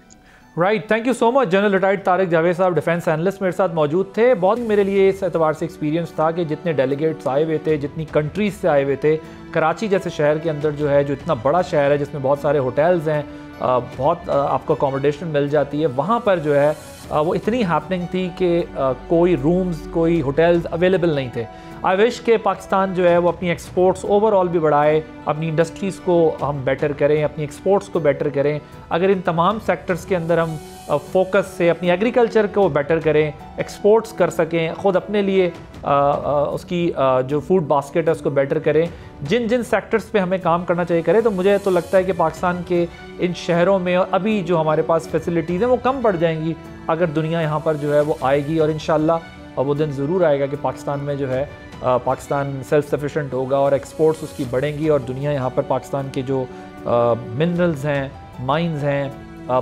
Right, thank you so much. General retired Tariq Javed साहब, डिफेंस एनालिस्ट, मेरे साथ मौजूद थे। बहुत मेरे लिए इस एतबार से एक्सपीरियंस था कि जितने डेलीगेट्स आए हुए थे, जितनी कंट्रीज़ से आए हुए थे, कराची जैसे शहर के अंदर जो है, जो इतना बड़ा शहर है जिसमें बहुत सारे होटल्स हैं, बहुत आपको अकोमोडेशन मिल जाती है, वहाँ पर जो है वो इतनी हैपनिंग थी कि कोई रूम्स, कोई होटल्स अवेलेबल नहीं थे। आई विश के पाकिस्तान जो है वो अपनी एक्सपोर्ट्स ओवरऑल भी बढ़ाए, अपनी इंडस्ट्रीज़ को हम बेटर करें, अपनी एक्सपोर्ट्स को बेटर करें। अगर इन तमाम सेक्टर्स के अंदर हम फोकस से अपनी एग्रीकल्चर को बेटर करें, एक्सपोर्ट्स कर सकें, ख़ुद अपने लिए उसकी जो फूड बास्केट है उसको बेटर करें, जिन जिन सेक्टर्स पे हमें काम करना चाहिए करें, तो मुझे तो लगता है कि पाकिस्तान के इन शहरों में अभी जो हमारे पास फैसिलिटीज़ हैं वो कम पड़ जाएंगी अगर दुनिया यहाँ पर जो है वो आएगी। और इंशाल्लाह वो दिन ज़रूर आएगा कि पाकिस्तान में जो है पाकिस्तान सेल्फ सफिशेंट होगा और एक्सपोर्ट्स उसकी बढ़ेंगी और दुनिया यहाँ पर पाकिस्तान के जो मिनरल्स हैं, माइंस हैं,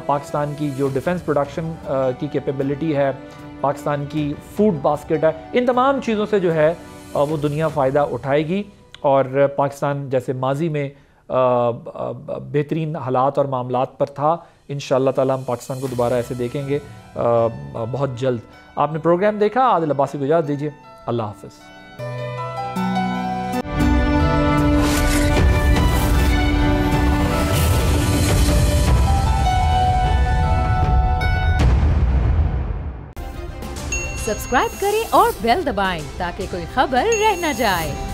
पाकिस्तान की जो डिफेंस प्रोडक्शन की कैपेबिलिटी है, पाकिस्तान की फूड बास्केट है, इन तमाम चीज़ों से जो है वो दुनिया फ़ायदा उठाएगी और पाकिस्तान जैसे माजी में बेहतरीन हालात और मामलात पर था, इंशाअल्लाह ताला हम पाकिस्तान को दोबारा ऐसे देखेंगे बहुत जल्द। आपने प्रोग्राम देखा, आदिल अब्बासी को इजाज़त दीजिए, अल्लाह हाफ़िज़। सब्सक्राइब करें और बेल दबाएं ताकि कोई खबर रह न जाए।